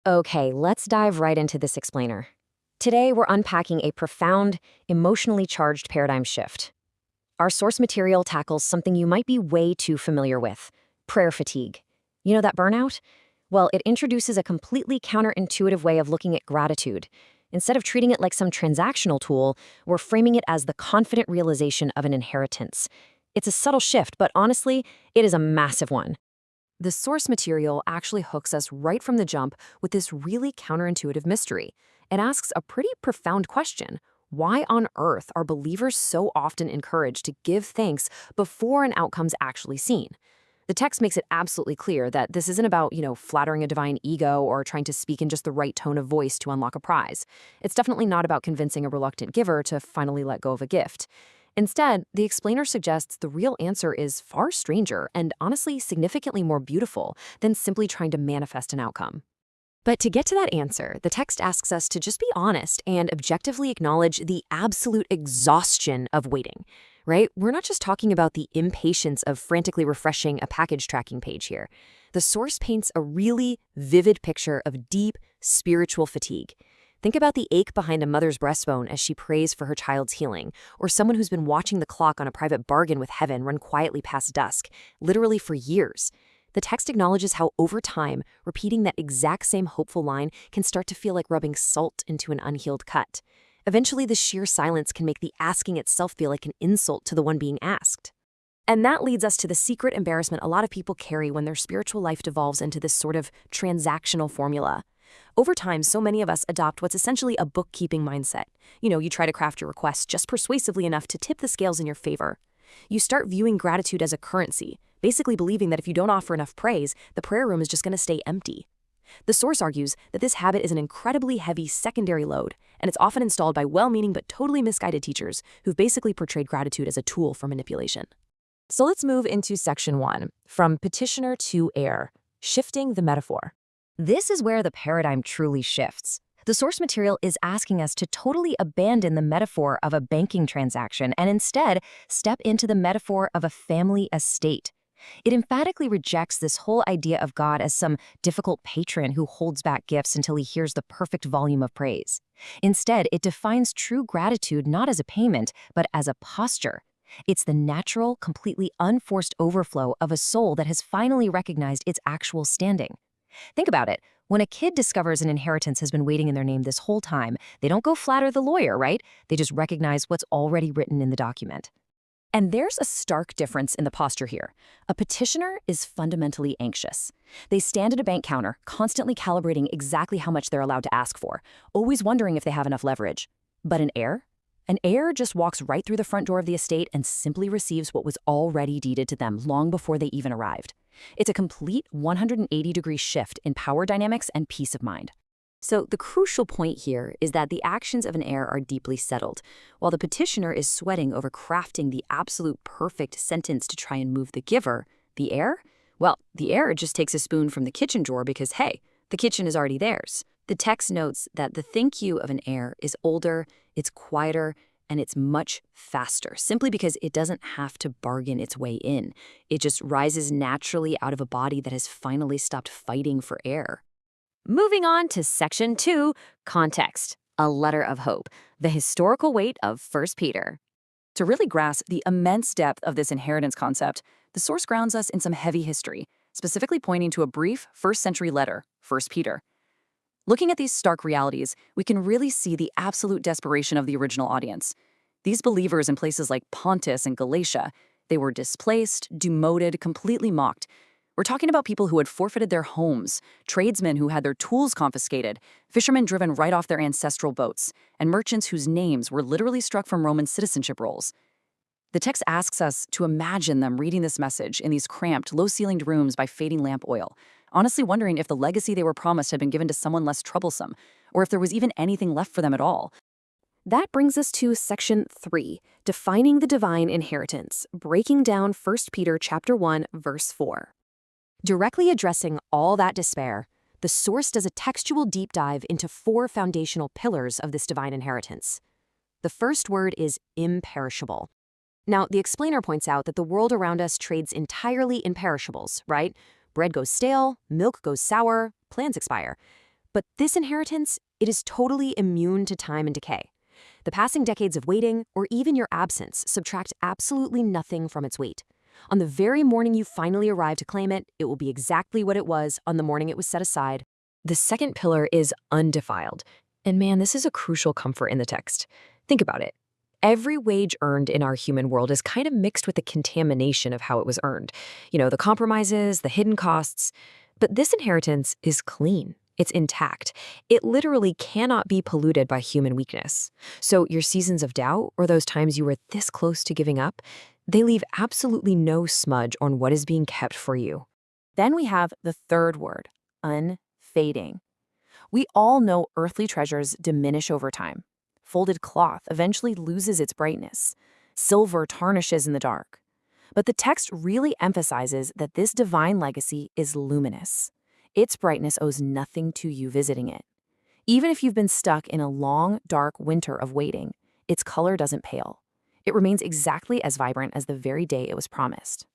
Okay, let's dive right into this explainer. Today, we're unpacking a profound, emotionally charged paradigm shift. Our source material tackles something you might be way too familiar with: prayer fatigue. You know that burnout? Well, it introduces a completely counterintuitive way of looking at gratitude. Instead of treating it like some transactional tool, we're framing it as the confident realization of an inheritance. It's a subtle shift, but honestly, it is a massive one. The source material actually hooks us right from the jump with this really counterintuitive mystery. It asks a pretty profound question. Why on earth are believers so often encouraged to give thanks before an outcome's actually seen? The text makes it absolutely clear that this isn't about, flattering a divine ego or trying to speak in just the right tone of voice to unlock a prize. It's definitely not about convincing a reluctant giver to finally let go of a gift. Instead, the explainer suggests the real answer is far stranger and honestly significantly more beautiful than simply trying to manifest an outcome. But to get to that answer, the text asks us to just be honest and objectively acknowledge the absolute exhaustion of waiting, right? We're not just talking about the impatience of frantically refreshing a package tracking page here. The source paints a really vivid picture of deep spiritual fatigue. Think about the ache behind a mother's breastbone as she prays for her child's healing, or someone who's been watching the clock on a private bargain with heaven run quietly past dusk, literally for years. The text acknowledges how, over time, repeating that exact same hopeful line can start to feel like rubbing salt into an unhealed cut. Eventually, the sheer silence can make the asking itself feel like an insult to the one being asked. And that leads us to the secret embarrassment a lot of people carry when their spiritual life devolves into this sort of transactional formula. Over time, so many of us adopt what's essentially a bookkeeping mindset. You try to craft your requests just persuasively enough to tip the scales in your favor. You start viewing gratitude as a currency, basically believing that if you don't offer enough praise, the prayer room is just going to stay empty. The source argues that this habit is an incredibly heavy secondary load, and it's often installed by well-meaning but totally misguided teachers who've basically portrayed gratitude as a tool for manipulation. So let's move into section 1, from petitioner to heir, shifting the metaphor. This is where the paradigm truly shifts. The source material is asking us to totally abandon the metaphor of a banking transaction and instead step into the metaphor of a family estate. It emphatically rejects this whole idea of God as some difficult patron who holds back gifts until he hears the perfect volume of praise. Instead, it defines true gratitude not as a payment, but as a posture. It's the natural, completely unforced overflow of a soul that has finally recognized its actual standing. Think about it. When a kid discovers an inheritance has been waiting in their name this whole time, they don't go flatter the lawyer, right? They just recognize what's already written in the document. And there's a stark difference in the posture here. A petitioner is fundamentally anxious. They stand at a bank counter, constantly calibrating exactly how much they're allowed to ask for, always wondering if they have enough leverage. But an heir? An heir just walks right through the front door of the estate and simply receives what was already deeded to them long before they even arrived. It's a complete 180-degree shift in power dynamics and peace of mind. So the crucial point here is that the actions of an heir are deeply settled, while the petitioner is sweating over crafting the absolute perfect sentence to try and move the giver. The heir? Well, the heir just takes a spoon from the kitchen drawer because, hey, the kitchen is already theirs. The text notes that the thank you of an heir is older, it's quieter, and it's much faster, simply because it doesn't have to bargain its way in. It just rises naturally out of a body that has finally stopped fighting for air. Moving on to section 2, context, a letter of hope, the historical weight of 1 Peter. To really grasp the immense depth of this inheritance concept, the source grounds us in some heavy history, specifically pointing to a brief first-century letter, 1 Peter. Looking at these stark realities, we can really see the absolute desperation of the original audience. These believers in places like Pontus and Galatia, they were displaced, demoted, completely mocked. We're talking about people who had forfeited their homes, tradesmen who had their tools confiscated, fishermen driven right off their ancestral boats, and merchants whose names were literally struck from Roman citizenship rolls. The text asks us to imagine them reading this message in these cramped, low-ceilinged rooms by fading lamp oil, honestly wondering if the legacy they were promised had been given to someone less troublesome, or if there was even anything left for them at all. That brings us to section 3, defining the divine inheritance, breaking down 1 Peter chapter 1, verse 4. Directly addressing all that despair, the source does a textual deep dive into 4 foundational pillars of this divine inheritance. The first word is imperishable. Now, the explainer points out that the world around us trades entirely in perishables, right? Bread goes stale, milk goes sour, plans expire. But this inheritance, it is totally immune to time and decay. The passing decades of waiting, or even your absence, subtract absolutely nothing from its weight. On the very morning you finally arrive to claim it, it will be exactly what it was on the morning it was set aside. The second pillar is undefiled. And man, this is a crucial comfort in the text. Think about it. Every wage earned in our human world is kind of mixed with the contamination of how it was earned. The compromises, the hidden costs. But this inheritance is clean. It's intact. It literally cannot be polluted by human weakness. So your seasons of doubt, or those times you were this close to giving up, they leave absolutely no smudge on what is being kept for you. Then we have the third word, unfading. We all know earthly treasures diminish over time. Folded cloth eventually loses its brightness. Silver tarnishes in the dark. But the text really emphasizes that this divine legacy is luminous. Its brightness owes nothing to you visiting it. Even if you've been stuck in a long, dark winter of waiting, its color doesn't pale. It remains exactly as vibrant as the very day it was promised.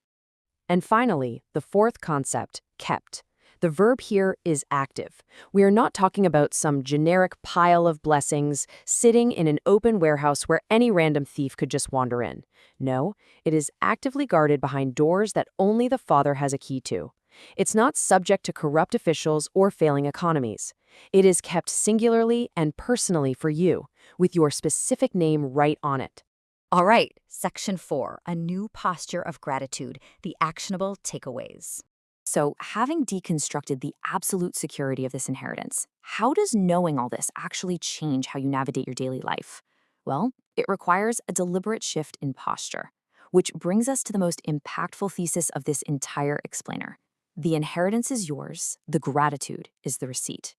And finally, the fourth concept, kept. The verb here is active. We are not talking about some generic pile of blessings sitting in an open warehouse where any random thief could just wander in. No, it is actively guarded behind doors that only the Father has a key to. It's not subject to corrupt officials or failing economies. It is kept singularly and personally for you, with your specific name right on it. All right, Section 4, a new posture of gratitude, the actionable takeaways. So, having deconstructed the absolute security of this inheritance, how does knowing all this actually change how you navigate your daily life? Well, it requires a deliberate shift in posture, which brings us to the most impactful thesis of this entire explainer. The inheritance is yours, the gratitude is the receipt.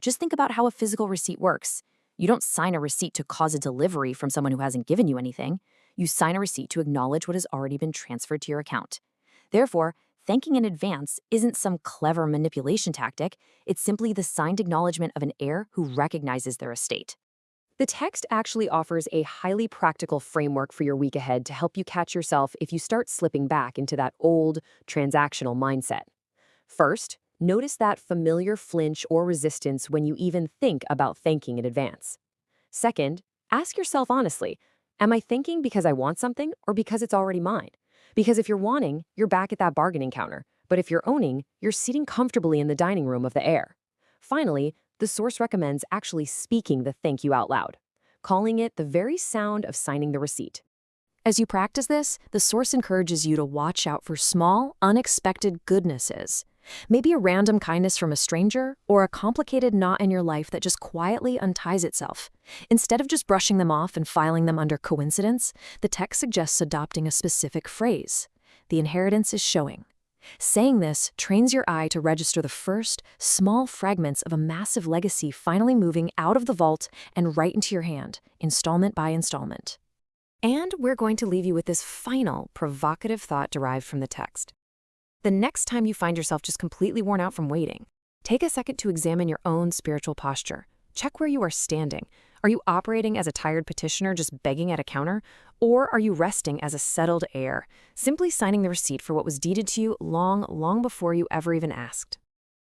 Just think about how a physical receipt works. You don't sign a receipt to cause a delivery from someone who hasn't given you anything. You sign a receipt to acknowledge what has already been transferred to your account. Therefore, thanking in advance isn't some clever manipulation tactic. It's simply the signed acknowledgement of an heir who recognizes their estate. The text actually offers a highly practical framework for your week ahead to help you catch yourself if you start slipping back into that old, transactional mindset. First, notice that familiar flinch or resistance when you even think about thanking in advance. Second, ask yourself honestly, am I thanking because I want something or because it's already mine? Because if you're wanting, you're back at that bargaining counter. But if you're owning, you're sitting comfortably in the dining room of the heir. Finally, the source recommends actually speaking the thank you out loud, calling it the very sound of signing the receipt. As you practice this, the source encourages you to watch out for small, unexpected goodnesses. Maybe a random kindness from a stranger, or a complicated knot in your life that just quietly unties itself. Instead of just brushing them off and filing them under coincidence, the text suggests adopting a specific phrase. The inheritance is showing. Saying this trains your eye to register the first, small fragments of a massive legacy finally moving out of the vault and right into your hand, installment by installment. And we're going to leave you with this final, provocative thought derived from the text. The next time you find yourself just completely worn out from waiting, take a second to examine your own spiritual posture. Check where you are standing. Are you operating as a tired petitioner just begging at a counter? Or are you resting as a settled heir, simply signing the receipt for what was deeded to you long, long before you ever even asked?